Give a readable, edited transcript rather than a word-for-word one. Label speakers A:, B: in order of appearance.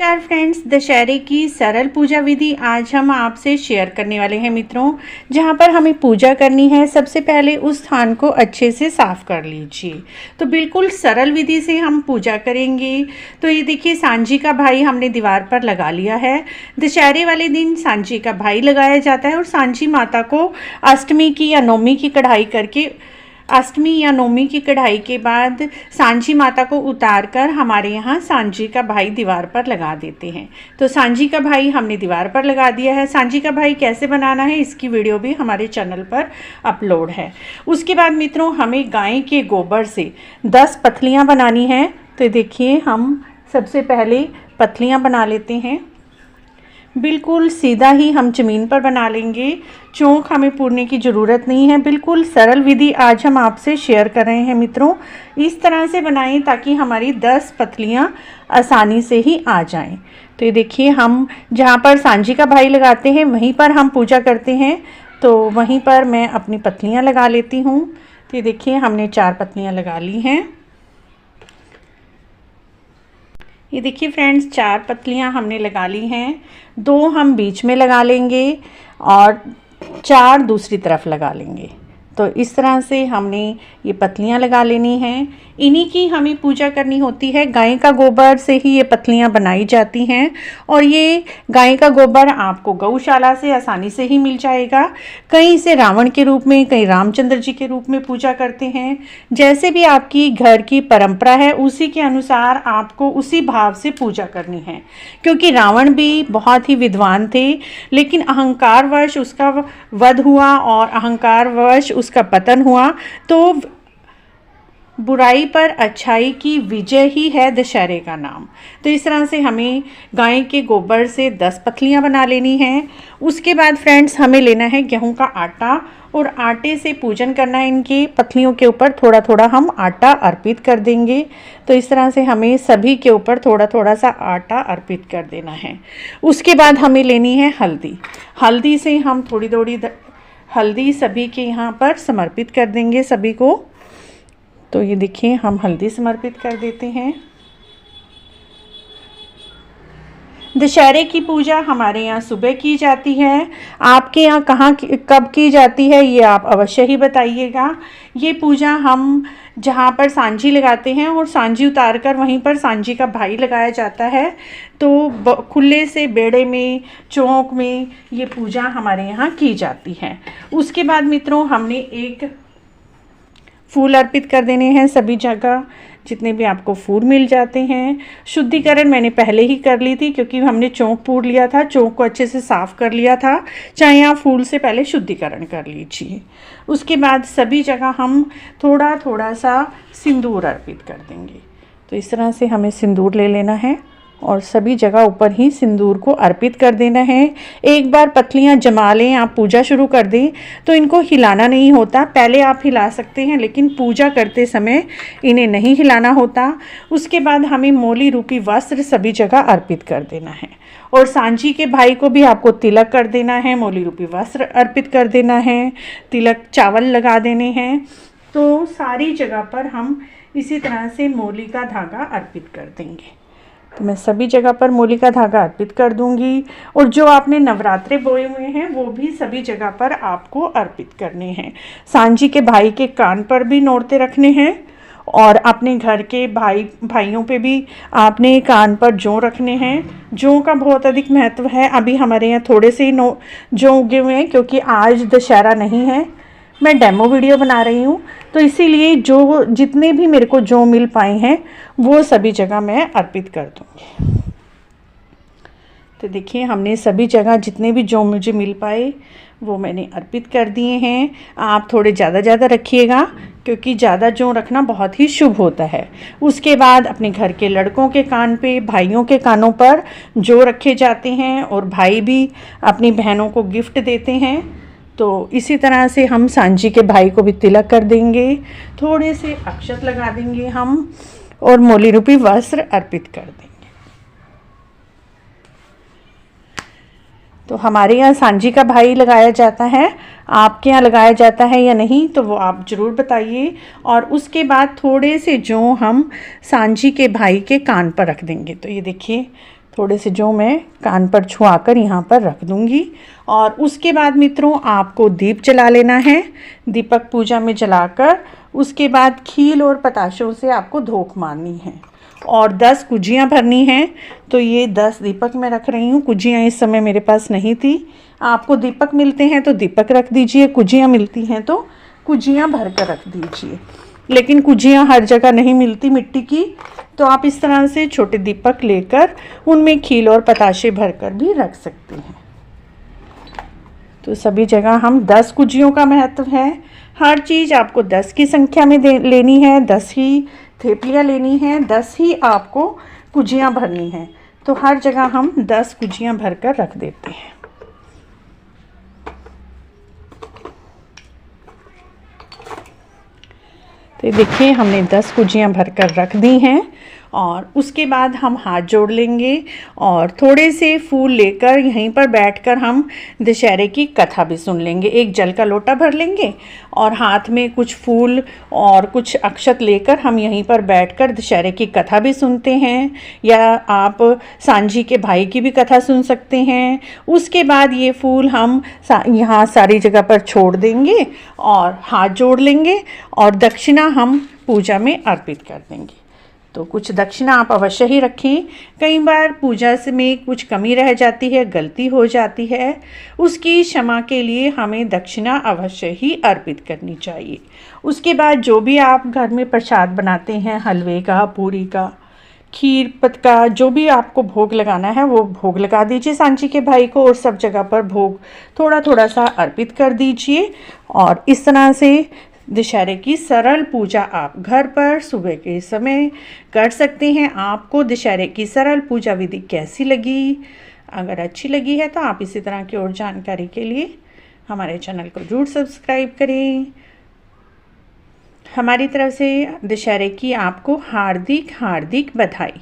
A: नमस्कार फ्रेंड्स, दशहरे की सरल पूजा विधि आज हम आपसे शेयर करने वाले हैं मित्रों। जहां पर हमें पूजा करनी है, सबसे पहले उस स्थान को अच्छे से साफ कर लीजिए। तो बिल्कुल सरल विधि से हम पूजा करेंगे। तो ये देखिए, सांझी का भाई हमने दीवार पर लगा लिया है। दशहरे वाले दिन सांझी का भाई लगाया जाता है और सांझी माता को अष्टमी की या नवमी की कढ़ाई करके, अष्टमी या नवमी की कढ़ाई के बाद सांझी माता को उतार कर हमारे यहाँ सांझी का भाई दीवार पर लगा देते हैं। तो सांझी का भाई हमने दीवार पर लगा दिया है। सांझी का भाई कैसे बनाना है, इसकी वीडियो भी हमारे चैनल पर अपलोड है। उसके बाद मित्रों, हमें गाय के गोबर से 10 पतलियाँ बनानी हैं। तो देखिए, हम सबसे पहले पतलियाँ बना लेते हैं। बिल्कुल सीधा ही हम ज़मीन पर बना लेंगे। चौक हमें पूरने की ज़रूरत नहीं है। बिल्कुल सरल विधि आज हम आपसे शेयर कर रहे हैं मित्रों। इस तरह से बनाएं ताकि हमारी 10 पतलियाँ आसानी से ही आ जाएं। तो ये देखिए, हम जहाँ पर सांझी का भाई लगाते हैं वहीं पर हम पूजा करते हैं। तो वहीं पर मैं अपनी पतलियाँ लगा लेती हूँ। तो ये देखिए, हमने 4 पतलियाँ लगा ली हैं। ये देखिए फ्रेंड्स, 4 पतलियाँ हमने लगा ली हैं। 2 हम बीच में लगा लेंगे और 4 दूसरी तरफ लगा लेंगे। तो इस तरह से हमने ये पतलियाँ लगा लेनी हैं। इन्हीं की हमें पूजा करनी होती है। गाय का गोबर से ही ये पतलियाँ बनाई जाती हैं और ये गाय का गोबर आपको गौशाला से आसानी से ही मिल जाएगा। कहीं इसे रावण के रूप में, कहीं रामचंद्र जी के रूप में पूजा करते हैं। जैसे भी आपकी घर की परंपरा है, उसी के अनुसार आपको उसी भाव से पूजा करनी है। क्योंकि रावण भी बहुत ही विद्वान थे, लेकिन अहंकारवश उसका वध हुआ और अहंकारवश उसका पतन हुआ। तो बुराई पर अच्छाई की विजय ही है दशहरे का नाम। तो इस तरह से हमें गाय के गोबर से 10 पतलियाँ बना लेनी हैं। उसके बाद फ्रेंड्स, हमें लेना है गेहूं का आटा और आटे से पूजन करना है। इनकी पतलियों के ऊपर थोड़ा थोड़ा हम आटा अर्पित कर देंगे। तो इस तरह से हमें सभी के ऊपर थोड़ा थोड़ा सा आटा अर्पित कर देना है। उसके बाद हमें लेनी है हल्दी। हल्दी से हम थोड़ी थोड़ी हल्दी सभी के यहाँ पर समर्पित कर देंगे, सभी को। तो ये देखिए, हम हल्दी समर्पित कर देते हैं। दशहरे की पूजा हमारे यहाँ सुबह की जाती है। आपके यहाँ कब की जाती है, ये आप अवश्य ही बताइएगा। ये पूजा हम जहाँ पर सांझी लगाते हैं और सांझी उतार कर वहीं पर सांझी का भाई लगाया जाता है। तो खुले से बेड़े में, चौक में ये पूजा हमारे यहाँ की जाती है। उसके बाद मित्रों, हमने एक फूल अर्पित कर देने हैं सभी जगह, जितने भी आपको फूल मिल जाते हैं। शुद्धिकरण मैंने पहले ही कर ली थी, क्योंकि हमने चौक पूर लिया था, चौक को अच्छे से साफ़ कर लिया था। चाहे आप फूल से पहले शुद्धिकरण कर लीजिए। उसके बाद सभी जगह हम थोड़ा थोड़ा सा सिंदूर अर्पित कर देंगे। तो इस तरह से हमें सिंदूर ले लेना है और सभी जगह ऊपर ही सिंदूर को अर्पित कर देना है। एक बार पतलियाँ जमा लें, आप पूजा शुरू कर दें तो इनको हिलाना नहीं होता। पहले आप हिला सकते हैं, लेकिन पूजा करते समय इन्हें नहीं हिलाना होता। उसके बाद हमें मौली रूपी वस्त्र सभी जगह अर्पित कर देना है और सांझी के भाई को भी आपको तिलक कर देना है, मौली रूपी वस्त्र अर्पित कर देना है, तिलक चावल लगा देने हैं। तो सारी जगह पर हम इसी तरह से मौली का धागा अर्पित कर देंगे। तो मैं सभी जगह पर मौली का धागा अर्पित कर दूंगी। और जो आपने नवरात्रे बोए हुए हैं, वो भी सभी जगह पर आपको अर्पित करने हैं। सांझी के भाई के कान पर भी नौरते रखने हैं और अपने घर के भाइयों पे भी आपने कान पर जौ रखने हैं। जौ का बहुत अधिक महत्व है। अभी हमारे यहाँ थोड़े से ही जौ उगे हुए हैं, क्योंकि आज दशहरा नहीं है। मैं डेमो वीडियो बना रही हूँ, तो इसीलिए जो जितने भी मेरे को जौ मिल पाए हैं वो सभी जगह मैं अर्पित कर दूँगी। तो देखिए, हमने सभी जगह जितने भी जौ मुझे मिल पाए वो मैंने अर्पित कर दिए हैं। आप थोड़े ज़्यादा रखिएगा, क्योंकि ज़्यादा जौ रखना बहुत ही शुभ होता है। उसके बाद अपने घर के लड़कों के कान पे, भाइयों के कानों पर जौ रखे जाते हैं और भाई भी अपनी बहनों को गिफ्ट देते हैं। तो इसी तरह से हम सांझी के भाई को भी तिलक कर देंगे, थोड़े से अक्षत लगा देंगे हम और मौली रूपी वस्त्र अर्पित कर देंगे। तो हमारे यहाँ सांझी का भाई लगाया जाता है। आपके यहाँ लगाया जाता है या नहीं, तो वो आप ज़रूर बताइए। और उसके बाद थोड़े से जौ हम सांझी के भाई के कान पर रख देंगे। तो ये देखिए, थोड़े से जो मैं कान पर छुआ कर यहाँ पर रख दूँगी। और उसके बाद मित्रों आपको दीप जला लेना है। दीपक पूजा में जलाकर उसके बाद खील और पताशों से आपको धोख मारनी है और 10 कुजियाँ भरनी हैं। तो ये 10 दीपक मैं रख रही हूँ। कुजियाँ इस समय मेरे पास नहीं थी। आपको दीपक मिलते हैं तो दीपक रख दीजिए, कुजियाँ मिलती हैं तो कुजियाँ भर कर रख दीजिए। लेकिन कुजियाँ हर जगह नहीं मिलती मिट्टी की, तो आप इस तरह से छोटे दीपक लेकर उनमें खील और पताशे भरकर भी रख सकते हैं। तो सभी जगह हम 10 कुजियों का महत्व है। हर चीज़ आपको 10 की संख्या में लेनी है, 10 ही थेपलियाँ लेनी है, 10 ही आपको कुजियाँ भरनी है। तो हर जगह हम 10 कुजियाँ भरकर रख देते हैं। तो देखिए हमने 10 कुजियाँ भरकर रख दी हैं और उसके बाद हम हाथ जोड़ लेंगे और थोड़े से फूल लेकर यहीं पर बैठकर हम दशहरे की कथा भी सुन लेंगे। एक जल का लोटा भर लेंगे और हाथ में कुछ फूल और कुछ अक्षत लेकर हम यहीं पर बैठकर दशहरे की कथा भी सुनते हैं, या आप सांझी के भाई की भी कथा सुन सकते हैं। उसके बाद ये फूल हम यहाँ सारी जगह पर छोड़ देंगे और हाथ जोड़ लेंगे और दक्षिणा हम पूजा में अर्पित कर देंगे। तो कुछ दक्षिणा आप अवश्य ही रखें। कई बार पूजा से में कुछ कमी रह जाती है, गलती हो जाती है, उसकी क्षमा के लिए हमें दक्षिणा अवश्य ही अर्पित करनी चाहिए। उसके बाद जो भी आप घर में प्रसाद बनाते हैं, हलवे का, पूरी का, खीर पत का, जो भी आपको भोग लगाना है वो भोग लगा दीजिए सांची के भाई को और सब जगह पर भोग थोड़ा थोड़ा सा अर्पित कर दीजिए। और इस तरह से दशहरे की सरल पूजा आप घर पर सुबह के समय कर सकते हैं। आपको दशहरे की सरल पूजा विधि कैसी लगी? अगर अच्छी लगी है तो आप इसी तरह की और जानकारी के लिए हमारे चैनल को जरूर सब्सक्राइब करें। हमारी तरफ से दशहरे की आपको हार्दिक हार्दिक बधाई।